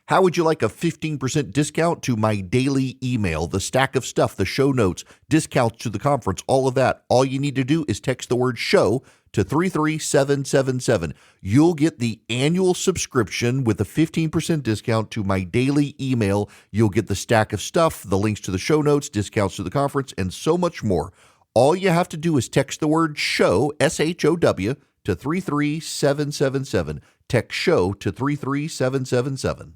How would you like a 15% discount to my daily email, the stack of stuff, the show notes, discounts to the conference, all of that? All you need to do is text the word show to 33777. You'll get the annual subscription with a 15% discount to my daily email. You'll get the stack of stuff, the links to the show notes, discounts to the conference, and so much more. All you have to do is text the word show, SHOW, to 33777. Text show to 33777.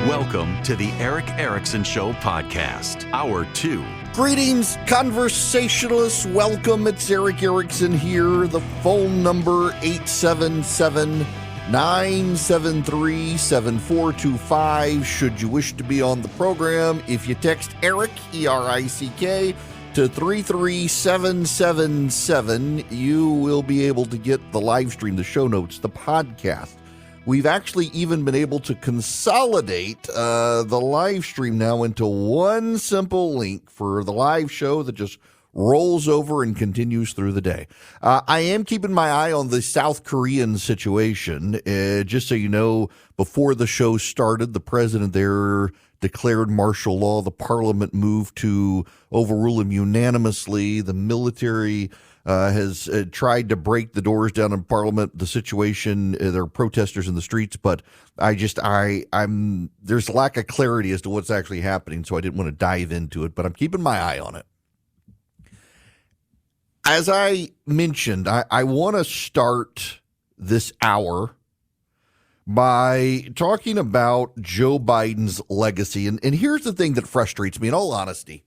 Welcome to the Eric Erickson Show podcast, Hour 2. Greetings, conversationalists. Welcome. It's Eric Erickson here. The phone number 877-973-7425. Should you wish to be on the program, if you text Eric, E-R-I-C-K, to 33777, you will be able to get the live stream, the show notes, the podcast. We've actually even been able to consolidate the live stream now into one simple link for the live show that just rolls over and continues through the day. I am keeping my eye on the South Korean situation. Just so you know, before the show started, the president there declared martial law. The parliament moved to overrule him unanimously. The military has tried to break the doors down in Parliament. The situation, there are protesters in the streets, but there's lack of clarity as to what's actually happening, so I didn't want to dive into it, but I'm keeping my eye on it. As I mentioned, I want to start this hour by talking about Joe Biden's legacy, and here's the thing that frustrates me, in all honesty.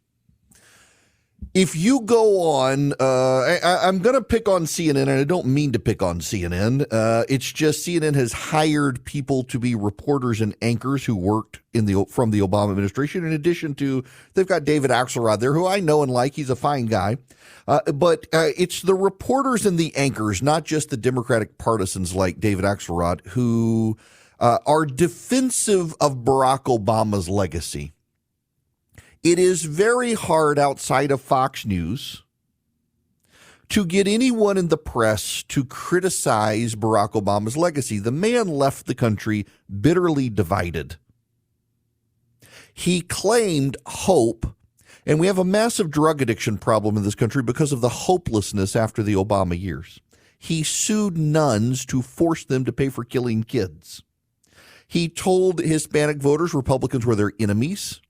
If you go on, I'm going to pick on CNN, and I don't mean to pick on CNN. It's just CNN has hired people to be reporters and anchors who worked from the Obama administration. In addition to, they've got David Axelrod there, who I know and like. He's a fine guy. But it's the reporters and the anchors, not just the Democratic partisans like David Axelrod, who are defensive of Barack Obama's legacy. It is very hard outside of Fox News to get anyone in the press to criticize Barack Obama's legacy. The man left the country bitterly divided. He claimed hope, and we have a massive drug addiction problem in this country because of the hopelessness after the Obama years. He sued nuns to force them to pay for killing kids. He told Hispanic voters Republicans were their enemies.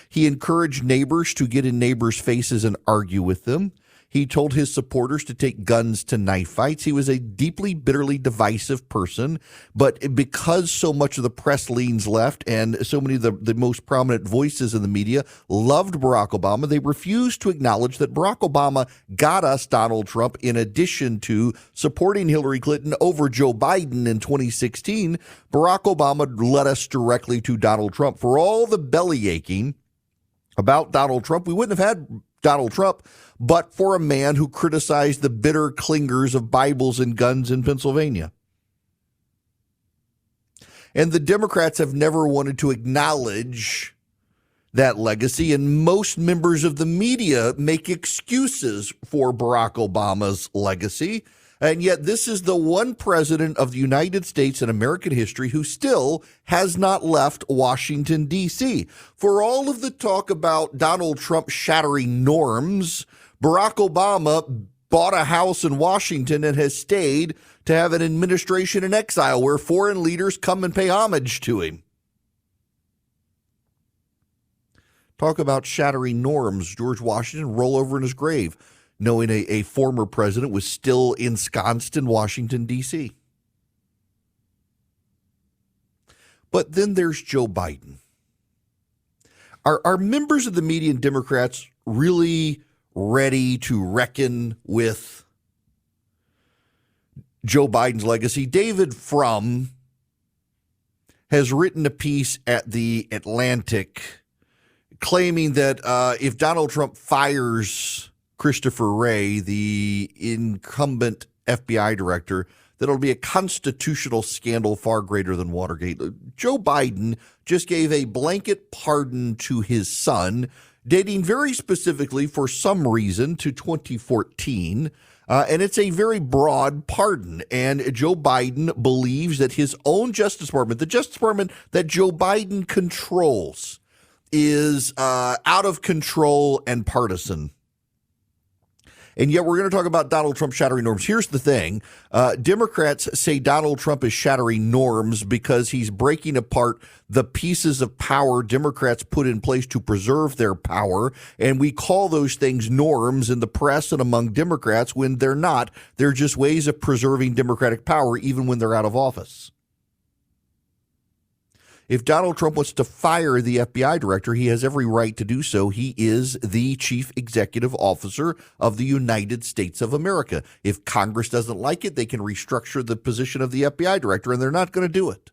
He encouraged neighbors to get in neighbors' faces and argue with them. He told his supporters to take guns to knife fights. He was a deeply, bitterly divisive person. But because so much of the press leans left and so many of the most prominent voices in the media loved Barack Obama, they refused to acknowledge that Barack Obama got us Donald Trump in addition to supporting Hillary Clinton over Joe Biden in 2016. Barack Obama led us directly to Donald Trump. For all the belly aching about Donald Trump, we wouldn't have had Donald Trump but for a man who criticized the bitter clingers of Bibles and guns in Pennsylvania. And the Democrats have never wanted to acknowledge that legacy, and most members of the media make excuses for Barack Obama's legacy. And yet this is the one president of the United States in American history who still has not left Washington, D.C. For all of the talk about Donald Trump shattering norms, Barack Obama bought a house in Washington and has stayed to have an administration in exile where foreign leaders come and pay homage to him. Talk about shattering norms. George Washington roll over in his grave, knowing a former president was still ensconced in Washington, D.C. But then there's Joe Biden. Are members of the media and Democrats really ready to reckon with Joe Biden's legacy? David Frum has written a piece at The Atlantic claiming that if Donald Trump fires Christopher Wray, the incumbent FBI director, that it'll be a constitutional scandal far greater than Watergate. Joe Biden just gave a blanket pardon to his son. dating very specifically for some reason to 2014. And it's a very broad pardon. And Joe Biden believes that his own Justice Department, the Justice Department that Joe Biden controls, is out of control and partisan. And yet we're going to talk about Donald Trump shattering norms. Here's the thing. Democrats say Donald Trump is shattering norms because he's breaking apart the pieces of power Democrats put in place to preserve their power. And we call those things norms in the press and among Democrats when they're not. They're just ways of preserving Democratic power even when they're out of office. If Donald Trump wants to fire the FBI director, he has every right to do so. He is the chief executive officer of the United States of America. If Congress doesn't like it, they can restructure the position of the FBI director, and they're not going to do it.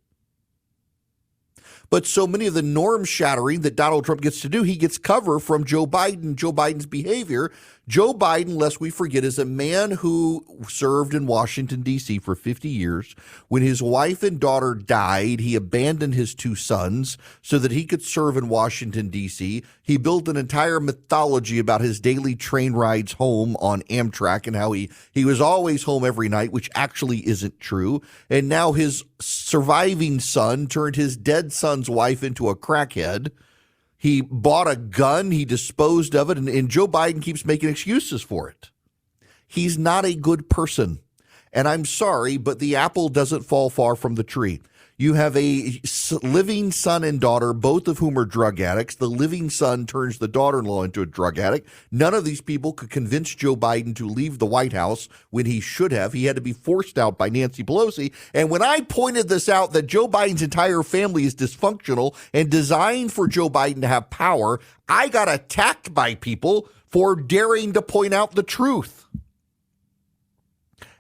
But so many of the norm shattering that Donald Trump gets to do, he gets cover from Joe Biden, Joe Biden's behavior. Joe Biden, lest we forget, is a man who served in Washington, D.C. for 50 years. When his wife and daughter died, he abandoned his two sons so that he could serve in Washington, D.C. He built an entire mythology about his daily train rides home on Amtrak and how he was always home every night, which actually isn't true. And now his surviving son turned his dead son's wife into a crackhead. He bought a gun, he disposed of it, and Joe Biden keeps making excuses for it. He's not a good person. And I'm sorry, but the apple doesn't fall far from the tree. You have a living son and daughter, both of whom are drug addicts. The living son turns the daughter-in-law into a drug addict. None of these people could convince Joe Biden to leave the White House when he should have. He had to be forced out by Nancy Pelosi. And when I pointed this out, that Joe Biden's entire family is dysfunctional and designed for Joe Biden to have power, I got attacked by people for daring to point out the truth.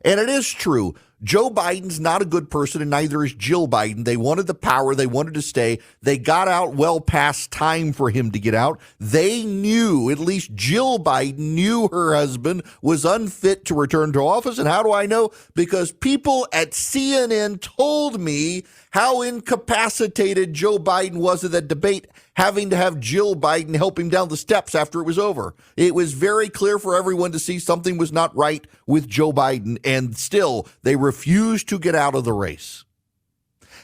And it is true. Joe Biden's not a good person, and neither is Jill Biden. They wanted the power. They wanted to stay. They got out well past time for him to get out. They knew, at least Jill Biden knew her husband was unfit to return to office. And how do I know? Because people at CNN told me how incapacitated Joe Biden was at that debate, having to have Jill Biden help him down the steps after it was over. It was very clear for everyone to see something was not right with Joe Biden, and still they refused to get out of the race.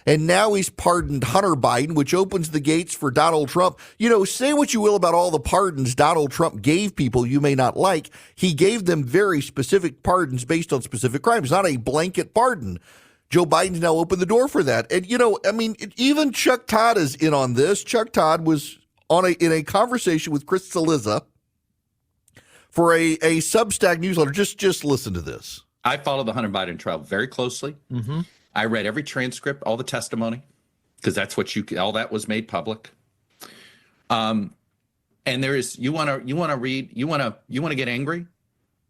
And now he's pardoned Hunter Biden, which opens the gates for Donald Trump. You know, say what you will about all the pardons Donald Trump gave people you may not like. He gave them very specific pardons based on specific crimes, not a blanket pardon. Joe Biden's now opened the door for that. And, you know, I mean, even Chuck Todd is in on this. Chuck Todd was in a conversation with Chris Cillizza for a Substack newsletter. Just listen to this. I followed the Hunter Biden trial very closely. Mm-hmm. I read every transcript, all the testimony, because that's what all that was made public. And there is, you want to get angry,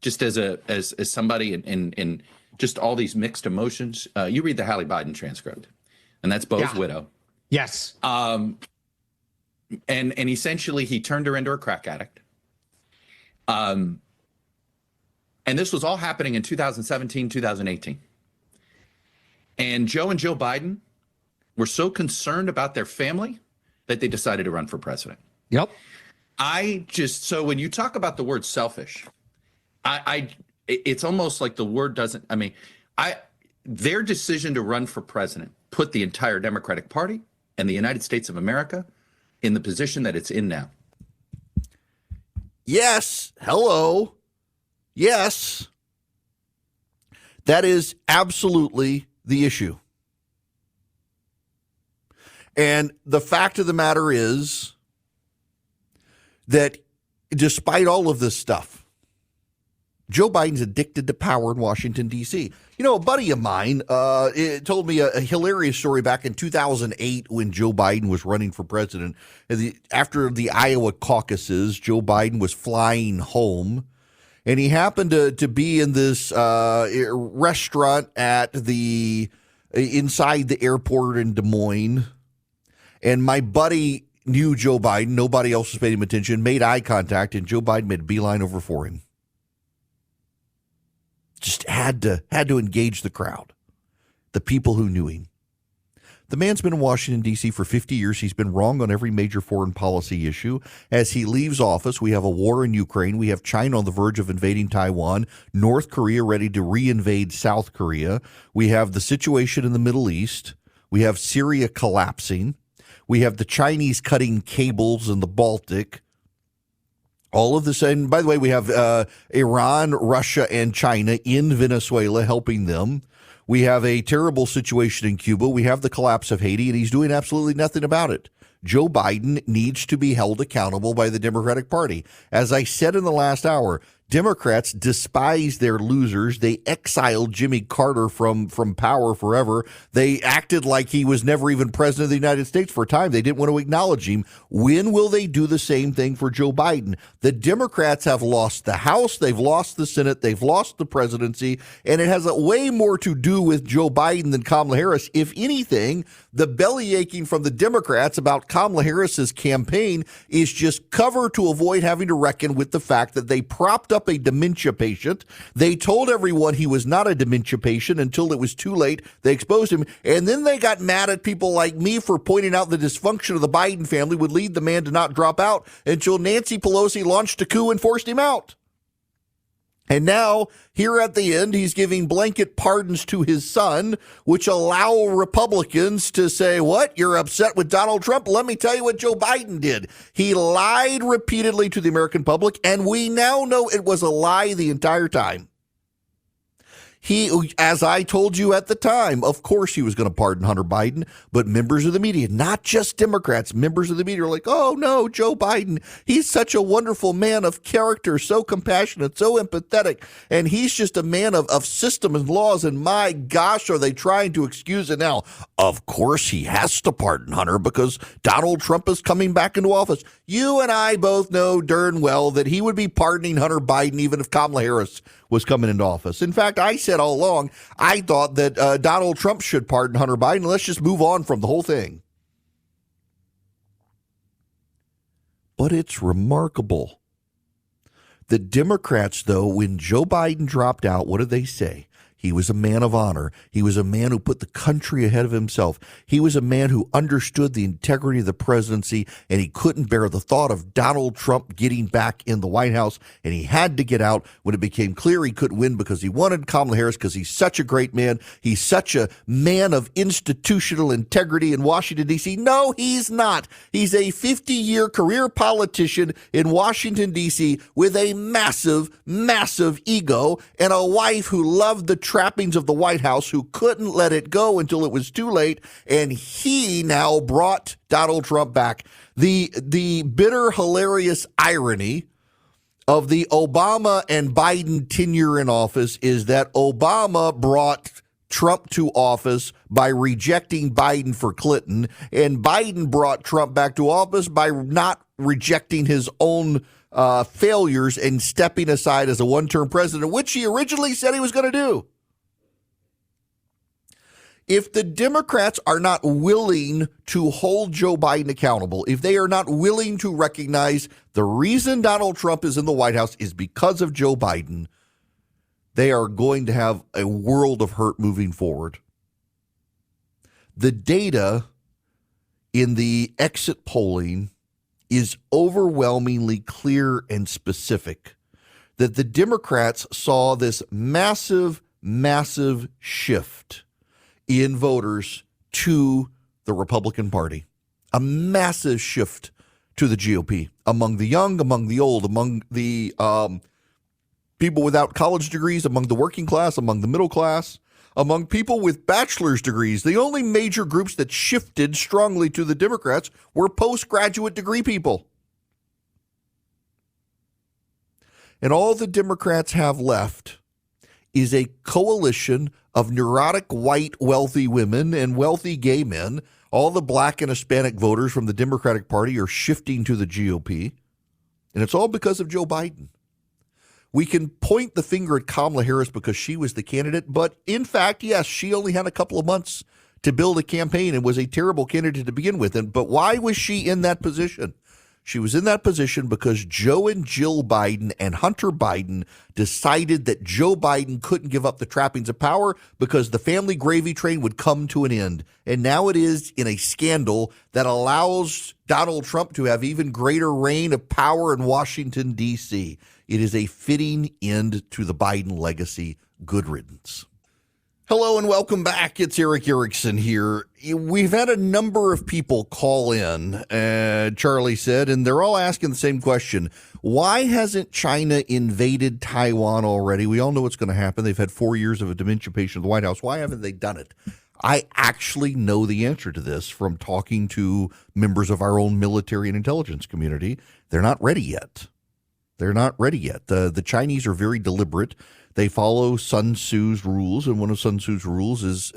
just as somebody in just all these mixed emotions. You read the Hallie Biden transcript, and that's Bo's widow. Yes. And essentially he turned her into a crack addict. And this was all happening in 2017, 2018. And Joe and Joe Biden were so concerned about their family that they decided to run for president. Yep. So when you talk about the word selfish, it's almost like the word doesn't, their decision to run for president put the entire Democratic Party and the United States of America in the position that it's in now. Yes. Hello. Yes. That is absolutely the issue. And the fact of the matter is that despite all of this stuff, Joe Biden's addicted to power in Washington, D.C. You know, a buddy of mine told me a hilarious story back in 2008 when Joe Biden was running for president. After the Iowa caucuses, Joe Biden was flying home, and he happened to be in this restaurant inside the airport in Des Moines. And my buddy knew Joe Biden. Nobody else was paying him attention, made eye contact, and Joe Biden made a beeline over for him. Just had to engage the crowd, the people who knew him. The man's been in Washington, D.C. for 50 years. He's been wrong on every major foreign policy issue. As he leaves office, we have a war in Ukraine. We have China on the verge of invading Taiwan, North Korea ready to reinvade South Korea. We have the situation in the Middle East. We have Syria collapsing. We have the Chinese cutting cables in the Baltic. All of this, and by the way, we have Iran, Russia, and China in Venezuela helping them. We have a terrible situation in Cuba. We have the collapse of Haiti, and he's doing absolutely nothing about it. Joe Biden needs to be held accountable by the Democratic Party. As I said in the last hour, Democrats despise their losers. They exiled Jimmy Carter from power forever. They acted like he was never even president of the United States for a time. They didn't want to acknowledge him. When will they do the same thing for Joe Biden? The Democrats have lost the House. They've lost the Senate. They've lost the presidency. And it has way more to do with Joe Biden than Kamala Harris. If anything, the belly aching from the Democrats about Kamala Harris's campaign is just cover to avoid having to reckon with the fact that they propped up a dementia patient. They told everyone he was not a dementia patient until it was too late. They exposed him. And then they got mad at people like me for pointing out the dysfunction of the Biden family would lead the man to not drop out until Nancy Pelosi launched a coup and forced him out. And now, here at the end, he's giving blanket pardons to his son, which allow Republicans to say, what, you're upset with Donald Trump? Let me tell you what Joe Biden did. He lied repeatedly to the American public, and we now know it was a lie the entire time. He, as I told you at the time, of course he was going to pardon Hunter Biden, but members of the media, not just Democrats, members of the media are like, oh no, Joe Biden, he's such a wonderful man of character, so compassionate, so empathetic, and he's just a man of system and laws, and my gosh, are they trying to excuse it now? Of course he has to pardon Hunter because Donald Trump is coming back into office. You and I both know darn well that he would be pardoning Hunter Biden even if Kamala Harris was coming into office. In fact, I said all along, I thought that Donald Trump should pardon Hunter Biden. Let's just move on from the whole thing. But it's remarkable. The Democrats, though, when Joe Biden dropped out, what did they say? He was a man of honor. He was a man who put the country ahead of himself. He was a man who understood the integrity of the presidency, and he couldn't bear the thought of Donald Trump getting back in the White House, and he had to get out when it became clear he couldn't win because he wanted Kamala Harris because he's such a great man. He's such a man of institutional integrity in Washington, D.C. No, he's not. He's a 50-year career politician in Washington, D.C. with a massive, massive ego and a wife who loved the trappings of the White House, who couldn't let it go until it was too late, and he now brought Donald Trump back. The bitter, hilarious irony of the Obama and Biden tenure in office is that Obama brought Trump to office by rejecting Biden for Clinton, and Biden brought Trump back to office by not rejecting his own failures and stepping aside as a one-term president, which he originally said he was going to do. If the Democrats are not willing to hold Joe Biden accountable, if they are not willing to recognize the reason Donald Trump is in the White House is because of Joe Biden, they are going to have a world of hurt moving forward. The data in the exit polling is overwhelmingly clear and specific that the Democrats saw this massive, massive shift in voters to the Republican Party, a massive shift to the GOP among the young, among the old, among the people without college degrees, among the working class, among the middle class, among people with bachelor's degrees. The only major groups that shifted strongly to the Democrats were postgraduate degree people. And all the Democrats have left is a coalition of neurotic white wealthy women and wealthy gay men. All the black and Hispanic voters from the Democratic Party are shifting to the GOP. And it's all because of Joe Biden. We can point the finger at Kamala Harris because she was the candidate, but in fact, yes, she only had a couple of months to build a campaign and was a terrible candidate to begin with. But why was she in that position? She was in that position because Joe and Jill Biden and Hunter Biden decided that Joe Biden couldn't give up the trappings of power because the family gravy train would come to an end. And now it is in a scandal that allows Donald Trump to have even greater reign of power in Washington, D.C. It is a fitting end to the Biden legacy. Good riddance. Hello and welcome back. It's Eric Erickson here. We've had a number of people call in, Charlie said, and they're all asking the same question. Why hasn't China invaded Taiwan already? We all know what's going to happen. They've had 4 years of a dementia patient in the White House. Why haven't they done it? I actually know the answer to this from talking to members of our own military and intelligence community. They're not ready yet. They're not ready yet. The Chinese are very deliberate. They follow Sun Tzu's rules, and one of Sun Tzu's rules is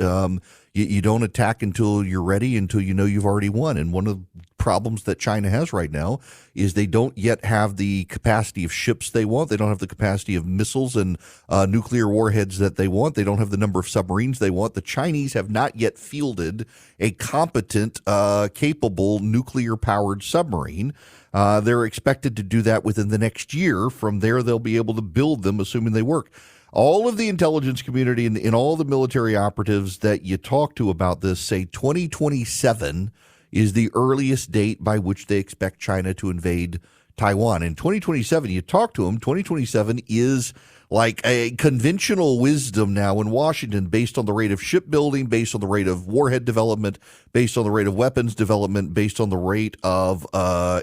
you don't attack until you're ready, until you know you've already won. And one of the problems that China has right now is they don't yet have the capacity of ships they want. They don't have the capacity of missiles and nuclear warheads that they want. They don't have the number of submarines they want. The Chinese have not yet fielded a competent, capable nuclear-powered submarine. They're expected to do that within the next year. From there, they'll be able to build them, assuming they work. All of the intelligence community and all the military operatives that you talk to about this say 2027 is the earliest date by which they expect China to invade Taiwan. In 2027, you talk to them, 2027 is like a conventional wisdom now in Washington based on the rate of shipbuilding, based on the rate of warhead development, based on the rate of weapons development, based on the rate of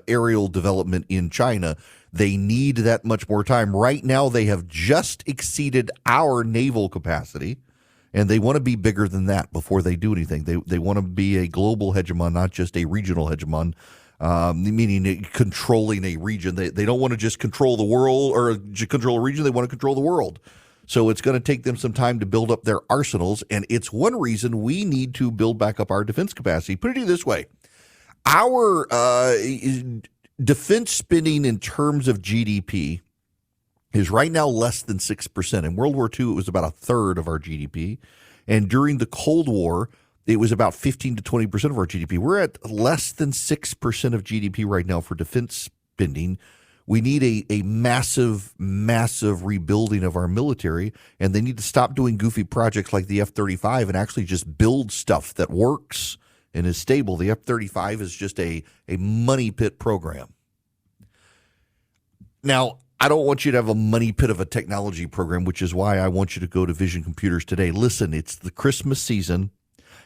aerial development in China. They need that much more time. Right now, they have just exceeded our naval capacity, and they want to be bigger than that before they do anything. They want to be a global hegemon, not just a regional hegemon. Meaning controlling a region. They don't want to just control the world or control a region. They want to control the world. So it's going to take them some time to build up their arsenals. And it's one reason we need to build back up our defense capacity. Put it this way. Our defense spending in terms of GDP is right now less than 6%. In World War II, it was about a third of our GDP. And during the Cold War, it was about 15 to 20% of our GDP. We're at less than 6% of GDP right now for defense spending. We need a massive, massive rebuilding of our military, and they need to stop doing goofy projects like the F-35 and actually just build stuff that works and is stable. The F-35 is just a money pit program. Now, I don't want you to have a money pit of a technology program, which is why I want you to go to Vision Computers today. Listen, it's the Christmas season.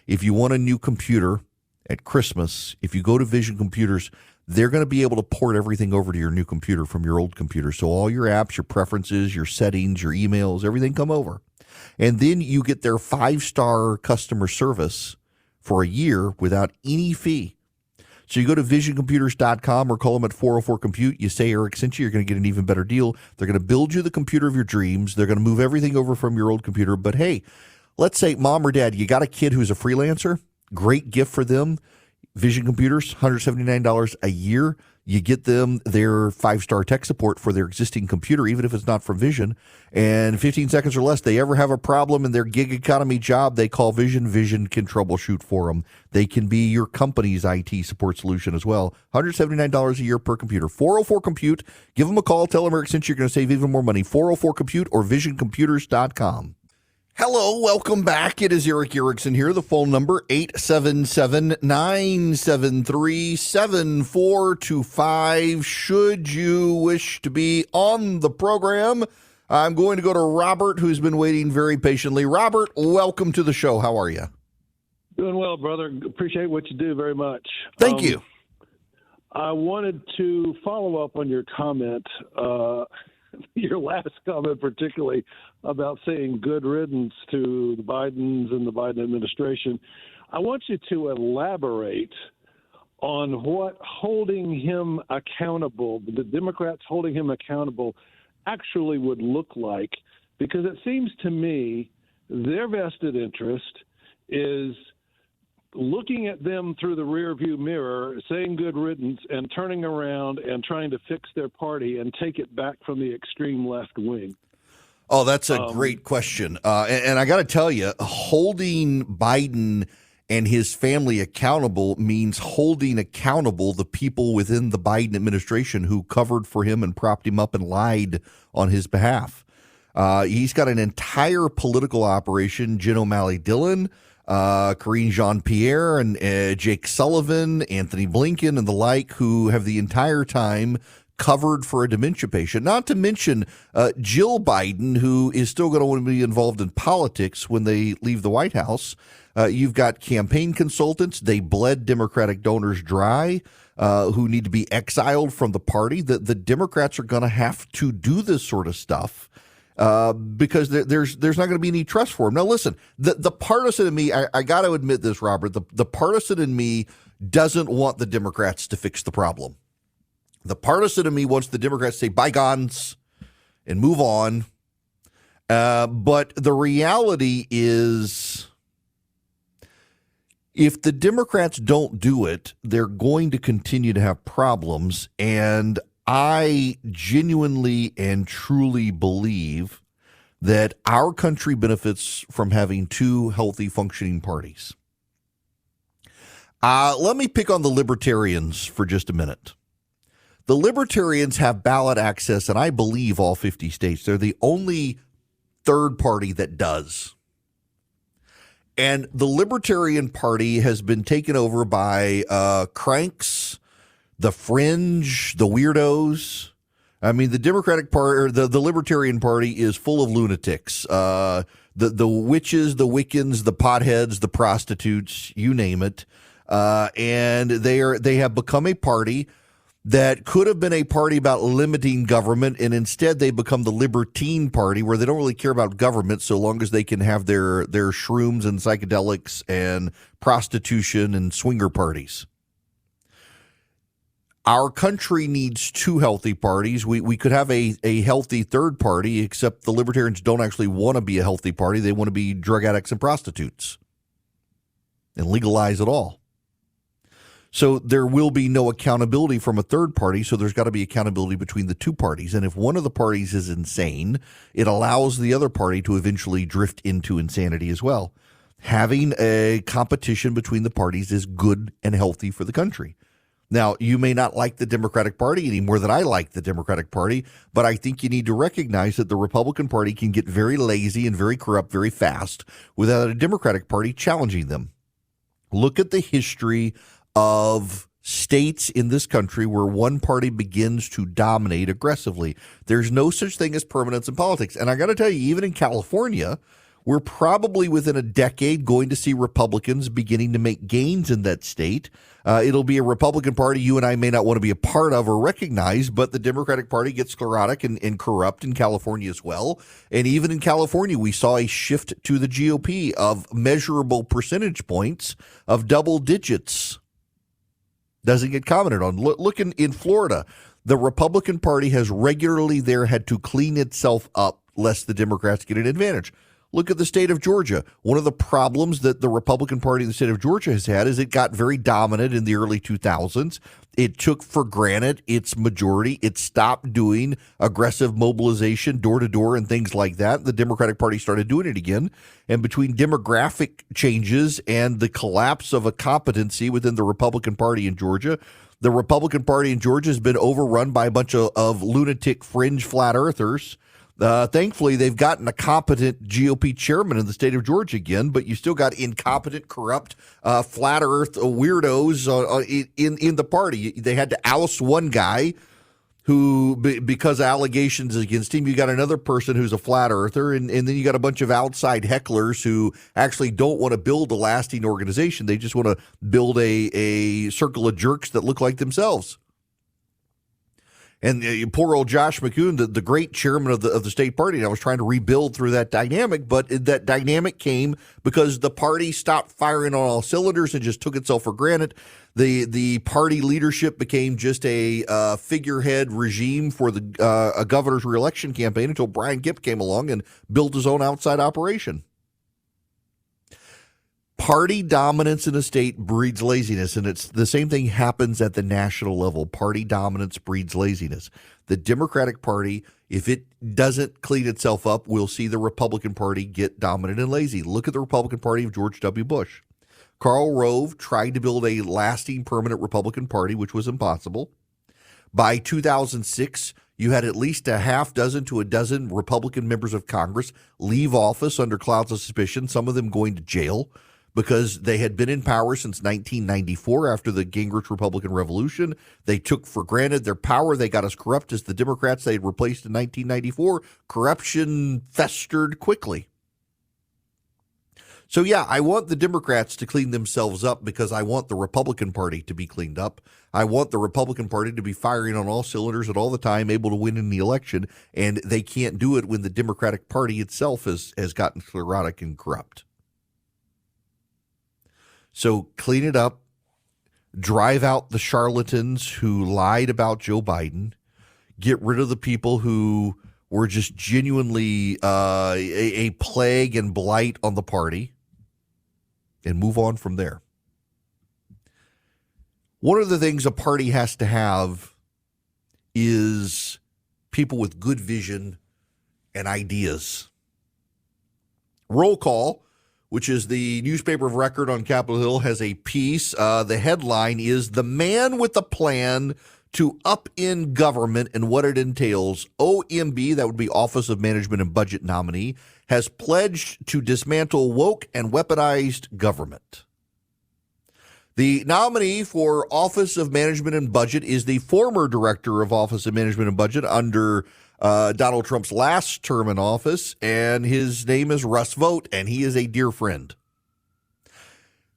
If you want a new computer at Christmas, if you go to Vision Computers, they're going to be able to port everything over to your new computer from your old computer. So all your apps, your preferences, your settings, your emails, everything come over. And then you get their 5-star customer service for a year without any fee. So you go to visioncomputers.com or call them at 404-COMPUTE. You say Eric sent you, you're going to get an even better deal. They're going to build you the computer of your dreams. They're going to move everything over from your old computer. But hey, let's say mom or dad, you got a kid who's a freelancer. Great gift for them. Vision Computers, $179 a year. You get them their 5-star tech support for their existing computer, even if it's not from Vision. And 15 seconds or less, they ever have a problem in their gig economy job, they call Vision. Vision can troubleshoot for them. They can be your company's IT support solution as well. $179 a year per computer. 404-COMPUTE. Give them a call. Tell them Eric sent you. You're going to save even more money. 404-COMPUTE or visioncomputers.com. Hello, welcome back. It is Eric Erickson here. The phone number, 877-973-7425. Should you wish to be on the program, I'm going to go to Robert, who's been waiting very patiently. Robert, welcome to the show. How are you? Doing well, brother. Appreciate what you do very much. Thank you. I wanted to follow up on your comment, your last comment particularly, about saying good riddance to the Bidens and the Biden administration. I want you to elaborate on what holding him accountable, the Democrats holding him accountable, actually would look like, because it seems to me their vested interest is looking at them through the rearview mirror, saying good riddance, and turning around and trying to fix their party and take it back from the extreme left wing. Oh, that's a great question. And I got to tell you, holding Biden and his family accountable means holding accountable the people within the Biden administration who covered for him and propped him up and lied on his behalf. He's got an entire political operation, Jen O'Malley Dillon, Karine Jean-Pierre, and Jake Sullivan, Anthony Blinken, and the like, who have the entire time covered for a dementia patient, not to mention Jill Biden, who is still going to want to be involved in politics when they leave the White House. You've got campaign consultants. They bled Democratic donors dry who need to be exiled from the party. The Democrats are going to have to do this sort of stuff because there's not going to be any trust for them. Now, listen, the partisan in me, I got to admit this, Robert, the partisan in me doesn't want the Democrats to fix the problem. The partisan in me wants the Democrats to say bygones and move on. But the reality is, if the Democrats don't do it, they're going to continue to have problems. And I genuinely and truly believe that our country benefits from having two healthy, functioning parties. Let me pick on the Libertarians for just a minute. The Libertarians have ballot access in, I believe, all 50 states. They're the only third party that does. And the Libertarian Party has been taken over by cranks, the fringe, the weirdos. I mean, the Democratic Party, or the Libertarian Party is full of lunatics. The witches, the Wiccans, the potheads, the prostitutes, you name it. And they have become a party that could have been a party about limiting government, and instead they become the Libertine Party, where they don't really care about government so long as they can have their shrooms and psychedelics and prostitution and swinger parties. Our country needs two healthy parties. We could have a healthy third party, except the Libertarians don't actually want to be a healthy party. They want to be drug addicts and prostitutes and legalize it all. So there will be no accountability from a third party, so there's got to be accountability between the two parties. And if one of the parties is insane, it allows the other party to eventually drift into insanity as well. Having a competition between the parties is good and healthy for the country. Now, you may not like the Democratic Party any more than I like the Democratic Party, but I think you need to recognize that the Republican Party can get very lazy and very corrupt very fast without a Democratic Party challenging them. Look at the history of states in this country where one party begins to dominate aggressively. There's no such thing as permanence in politics. And I got to tell you, even in California, we're probably within a decade going to see Republicans beginning to make gains in that state. It'll be a Republican Party you and I may not want to be a part of or recognize, but the Democratic Party gets sclerotic and corrupt in California as well. And even in California, we saw a shift to the GOP of measurable percentage points of double digits. Doesn't get commented on. Look in Florida, the Republican Party has regularly there had to clean itself up lest the Democrats get an advantage. Look at the state of Georgia. One of the problems that the Republican Party in the state of Georgia has had is it got very dominant in the early 2000s. It took for granted its majority. It stopped doing aggressive mobilization door to door and things like that. The Democratic Party started doing it again. And between demographic changes and the collapse of a competency within the Republican Party in Georgia, the Republican Party in Georgia has been overrun by a bunch of lunatic fringe flat earthers. Thankfully, they've gotten a competent GOP chairman in the state of Georgia again, but you still got incompetent, corrupt, flat earth weirdos in the party. They had to oust one guy who, because of allegations against him, you got another person who's a flat earther, and then you got a bunch of outside hecklers who actually don't want to build a lasting organization. They just want to build a circle of jerks that look like themselves. And poor old Josh McCoon, the great chairman of the state party, and I was trying to rebuild through that dynamic, but that dynamic came because the party stopped firing on all cylinders and just took itself for granted. The party leadership became just a figurehead regime for a governor's reelection campaign until Brian Gipp came along and built his own outside operation. Party dominance in a state breeds laziness, and it's the same thing happens at the national level. Party dominance breeds laziness. The Democratic Party, if it doesn't clean itself up, we'll see the Republican Party get dominant and lazy. Look at the Republican Party of George W. Bush. Karl Rove tried to build a lasting permanent Republican Party, which was impossible. By 2006, you had at least a half dozen to a dozen Republican members of Congress leave office under clouds of suspicion, some of them going to jail because they had been in power since 1994 after the Gingrich Republican Revolution. They took for granted their power. They got as corrupt as the Democrats they had replaced in 1994. Corruption festered quickly. So, yeah, I want the Democrats to clean themselves up because I want the Republican Party to be cleaned up. I want the Republican Party to be firing on all cylinders at all the time, able to win in the election, and they can't do it when the Democratic Party itself has gotten sclerotic and corrupt. So clean it up, drive out the charlatans who lied about Joe Biden, get rid of the people who were just genuinely a plague and blight on the party, and move on from there. One of the things a party has to have is people with good vision and ideas. Roll Call, which is the newspaper of record on Capitol Hill, has a piece. The headline is "The Man with a Plan to Upend Government and What It Entails." OMB, that would be Office of Management and Budget nominee, has pledged to dismantle woke and weaponized government. The nominee for Office of Management and Budget is the former director of Office of Management and Budget under Donald Trump's last term in office, and his name is Russ Vought, and he is a dear friend.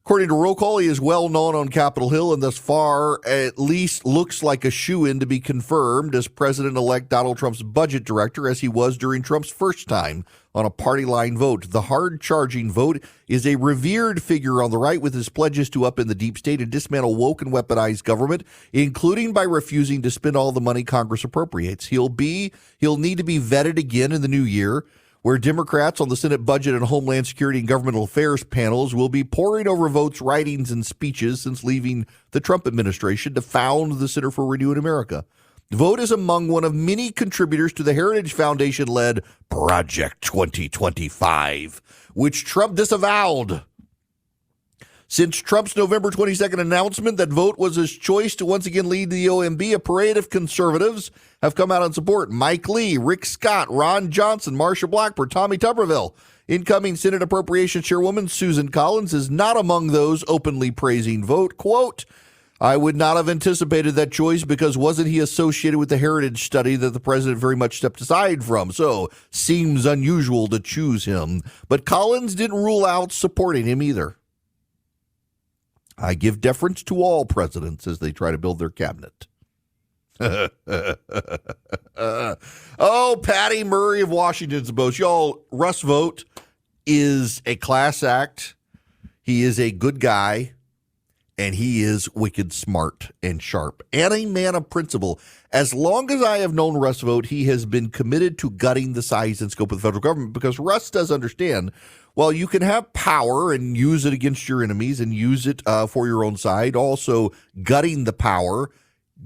According to Roll Call, he is well known on Capitol Hill and thus far at least looks like a shoo-in to be confirmed as President-elect Donald Trump's budget director, as he was during Trump's first time on a party line vote. The hard-charging Vought is a revered figure on the right with his pledges to upend the deep state and dismantle woke and weaponized government, including by refusing to spend all the money Congress appropriates. He'll need to be vetted again in the new year, where Democrats on the Senate Budget and Homeland Security and Governmental Affairs panels will be poring over Vaught's writings and speeches since leaving the Trump administration to found the Center for Renewing America. Vought is among one of many contributors to the Heritage Foundation-led Project 2025, which Trump disavowed. Since Trump's November 22nd announcement that Vought was his choice to once again lead the OMB, a parade of conservatives have come out in support. Mike Lee, Rick Scott, Ron Johnson, Marsha Blackburn, Tommy Tuberville. Incoming Senate Appropriations Chairwoman Susan Collins is not among those openly praising Vought. Quote, "I would not have anticipated that choice because wasn't he associated with the Heritage study that the president very much stepped aside from? So seems unusual to choose him." But Collins didn't rule out supporting him either. "I give deference to all presidents as they try to build their cabinet." Oh, Patty Murray of Washington's Post. Y'all, Russ Vought is a class act. He is a good guy, and he is wicked smart and sharp and a man of principle. As long as I have known Russ Vought, he has been committed to gutting the size and scope of the federal government because Russ does understand, well, you can have power and use it against your enemies and use it for your own side. Also, gutting the power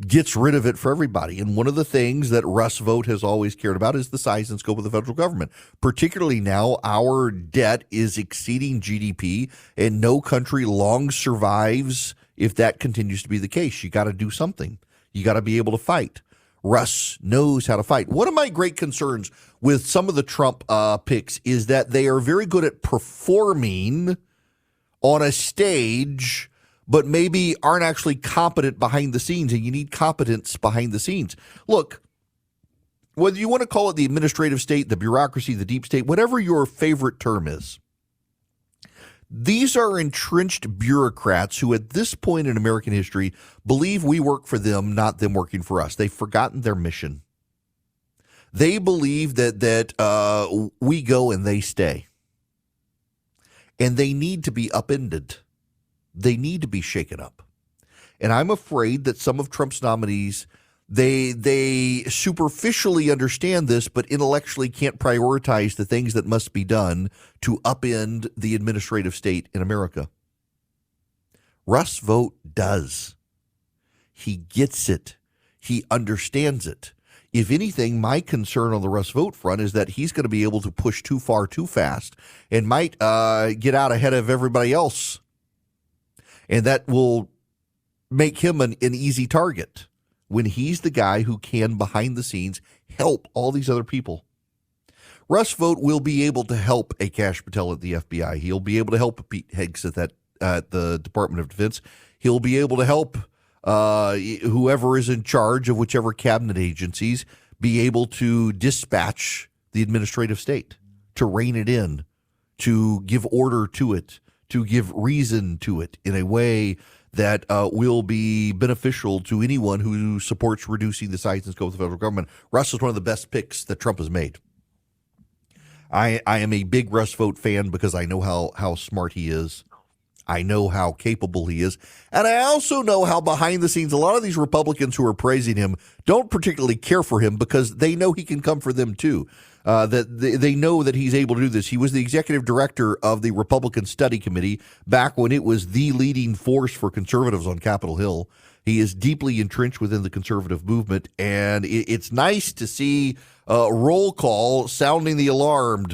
gets rid of it for everybody. And one of the things that Russ Vought has always cared about is the size and scope of the federal government. Particularly now, our debt is exceeding GDP, and no country long survives if that continues to be the case. You got to do something. You got to be able to fight. Russ knows how to fight. One of my great concerns with some of the Trump picks is that they are very good at performing on a stage, but maybe aren't actually competent behind the scenes, and you need competence behind the scenes. Look, whether you want to call it the administrative state, the bureaucracy, the deep state, whatever your favorite term is, these are entrenched bureaucrats who at this point in American history believe we work for them, not them working for us. They've forgotten their mission. They believe that we go and they stay. And they need to be upended. They need to be shaken up. And I'm afraid that some of Trump's nominees, they superficially understand this, but intellectually can't prioritize the things that must be done to upend the administrative state in America. Russ Vought does. He gets it. He understands it. If anything, my concern on the Russ Vought front is that he's going to be able to push too far too fast and might get out ahead of everybody else. And that will make him an easy target when he's the guy who can, behind the scenes, help all these other people. Russ Vought will be able to help a Kash Patel at the FBI. He'll be able to help Pete Higgs at the Department of Defense. He'll be able to help whoever is in charge of whichever cabinet agencies be able to dispatch the administrative state, to rein it in, to give order to it, to give reason to it in a way that will be beneficial to anyone who supports reducing the size and scope of the federal government. Russ is one of the best picks that Trump has made. I am a big Russ Vought fan because I know how smart he is. I know how capable he is. And I also know how behind the scenes a lot of these Republicans who are praising him don't particularly care for him because they know he can come for them too. That they know that he's able to do this. He was the executive director of the Republican Study Committee back when it was the leading force for conservatives on Capitol Hill. He is deeply entrenched within the conservative movement, and it's nice to see roll call sounding the alarm.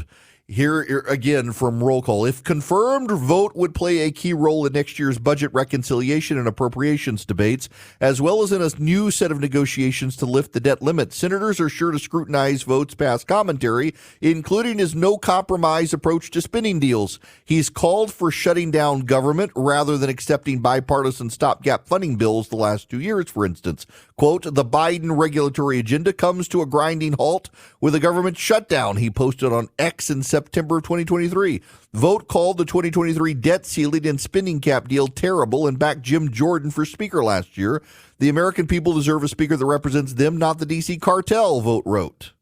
Here again from roll call. If confirmed, Vought would play a key role in next year's budget reconciliation and appropriations debates, as well as in a new set of negotiations to lift the debt limit. Senators are sure to scrutinize Vought's past commentary, including his no-compromise approach to spending deals. He's called for shutting down government rather than accepting bipartisan stopgap funding bills the last 2 years, for instance. Quote, the Biden regulatory agenda comes to a grinding halt with a government shutdown, he posted on X in September of 2023. Vought called the 2023 debt ceiling and spending cap deal terrible and backed Jim Jordan for speaker last year. The American people deserve a speaker that represents them, not the D.C. cartel, Vought wrote.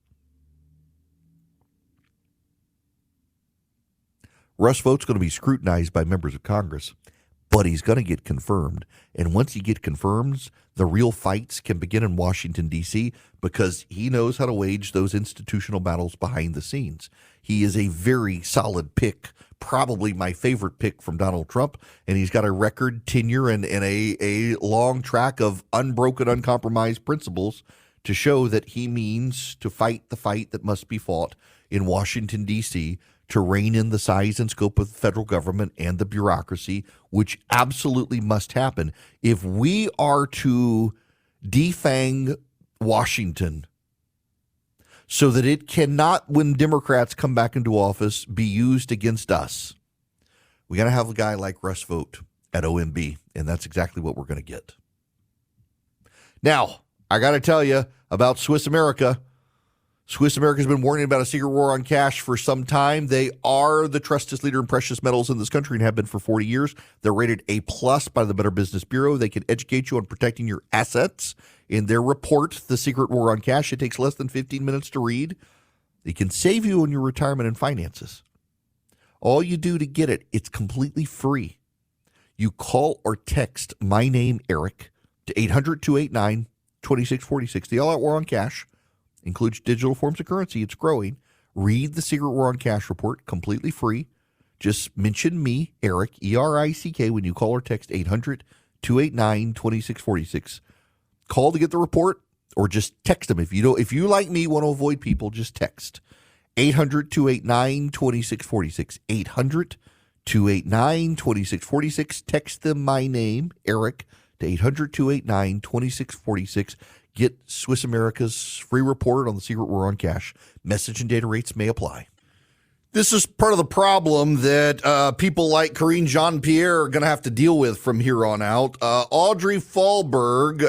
Russ Vought's going to be scrutinized by members of Congress, but he's going to get confirmed. And once he gets confirmed, the real fights can begin in Washington, D.C., because he knows how to wage those institutional battles behind the scenes. He is a very solid pick, probably my favorite pick from Donald Trump, and he's got a record tenure and a long track of unbroken, uncompromised principles to show that he means to fight the fight that must be fought in Washington, D.C., to rein in the size and scope of the federal government and the bureaucracy, which absolutely must happen. If we are to defang Washington so that it cannot, when Democrats come back into office, be used against us, we got to have a guy like Russ Vought at OMB, and that's exactly what we're going to get. Now, I got to tell you about Swiss America. Swiss America has been warning about a secret war on cash for some time. They are the trusted leader in precious metals in this country and have been for 40 years. They're rated A+ by the Better Business Bureau. They can educate you on protecting your assets. In their report, The Secret War on Cash, it takes less than 15 minutes to read. It can save you on your retirement and finances. All you do to get it, it's completely free. You call or text my name, Eric, to 800-289-2646. The All-Out War on Cash includes digital forms of currency. It's growing. Read the Secret War on Cash report, completely free. Just mention me, Eric, E-R-I-C-K, when you call or text 800-289-2646. Call to get the report, or just text them. If you like me, want to avoid people, just text 800-289-2646. 800-289-2646. Text them my name, Eric, to 800-289-2646. Get Swiss America's free report on the Secret War on Cash. Message and data rates may apply. This is part of the problem that people like Karine Jean-Pierre are going to have to deal with from here on out. Audrey Fahlberg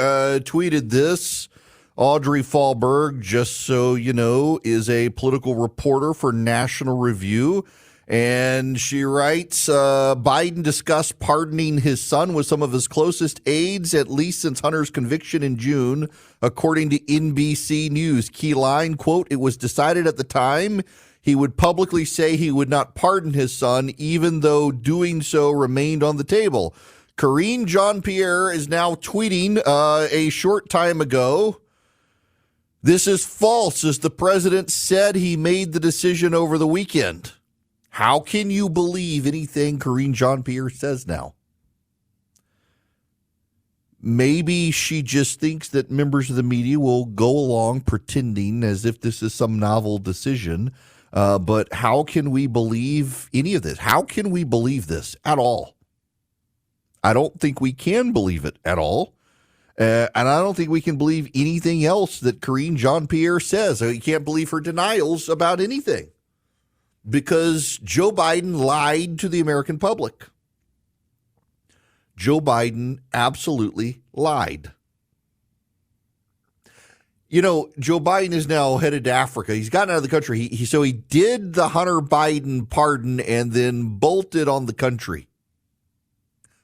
tweeted this. Audrey Fahlberg, just so you know, is a political reporter for National Review. And she writes, Biden discussed pardoning his son with some of his closest aides, at least since Hunter's conviction in June, according to NBC News. Key line, quote, it was decided at the time he would publicly say he would not pardon his son, even though doing so remained on the table. Karine Jean-Pierre is now tweeting a short time ago, this is false, as the president said he made the decision over the weekend. How can you believe anything Karine Jean-Pierre says now? Maybe she just thinks that members of the media will go along pretending as if this is some novel decision. But how can we believe any of this? How can we believe this at all? I don't think we can believe it at all. And I don't think we can believe anything else that Karine Jean-Pierre says. You can't believe her denials about anything because Joe Biden lied to the American public. Joe Biden absolutely lied. You know, Joe Biden is now headed to Africa. He's gotten out of the country. So he did the Hunter Biden pardon and then bolted on the country.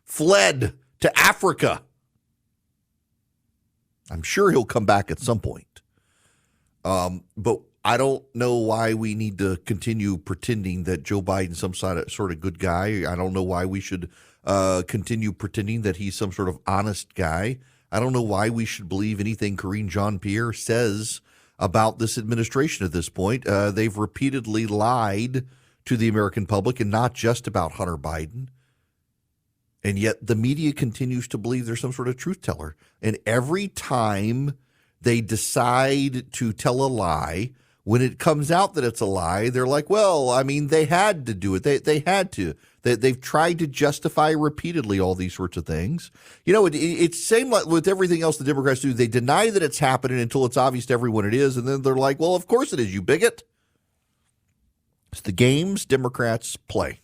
Fled to Africa. I'm sure he'll come back at some point. But I don't know why we need to continue pretending that Joe Biden's some sort of good guy. I don't know why we should continue pretending that he's some sort of honest guy. I don't know why we should believe anything Karine Jean-Pierre says about this administration at this point. They've repeatedly lied to the American public, and not just about Hunter Biden. And yet the media continues to believe there's some sort of truth teller. And every time they decide to tell a lie, when it comes out that it's a lie, they're like, well, I mean, they had to do it. They had to. They've tried to justify repeatedly all these sorts of things. You know, it's same like with everything else the Democrats do. They deny that it's happening until it's obvious to everyone it is. And then they're like, well, of course it is, you bigot. It's the games Democrats play.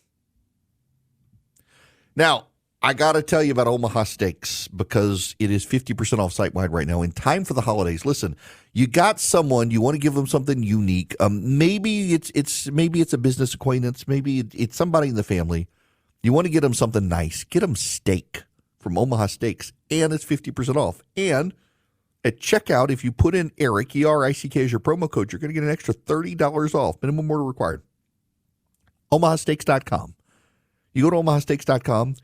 Now, I got to tell you about Omaha Steaks because it is 50% off site-wide right now in time for the holidays. Listen, you got someone, you want to give them something unique. Maybe it's a business acquaintance. Maybe it's somebody in the family. You want to get them something nice. Get them steak from Omaha Steaks, and it's 50% off. And at checkout, if you put in ERIC, E-R-I-C-K as your promo code, you're going to get an extra $30 off. Minimum order required. OmahaSteaks.com. You go to OmahaSteaks.com.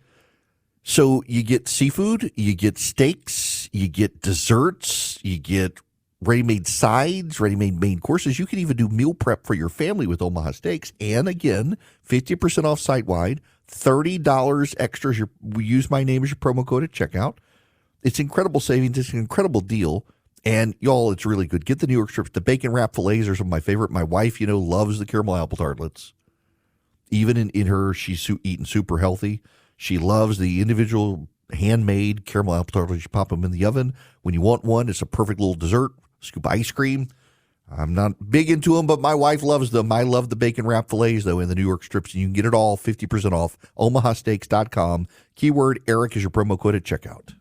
So you get seafood, you get steaks, you get desserts, you get ready-made sides, ready-made main courses. You can even do meal prep for your family with Omaha Steaks. And again, 50% off site-wide, $30 extra. We use my name as your promo code at checkout. It's incredible savings. It's an incredible deal. And y'all, it's really good. Get the New York strips. The bacon wrap fillets are some of my favorite. My wife, loves the caramel apple tartlets. Even in her, she's eating super healthy. She loves the individual handmade caramel apple tartlets. You pop them in the oven. When you want one, it's a perfect little dessert. Scoop ice cream. I'm not big into them, but my wife loves them. I love the bacon wrap fillets, though, in the New York strips. And you can get it all 50% off. OmahaSteaks.com. Keyword ERIC is your promo code at checkout.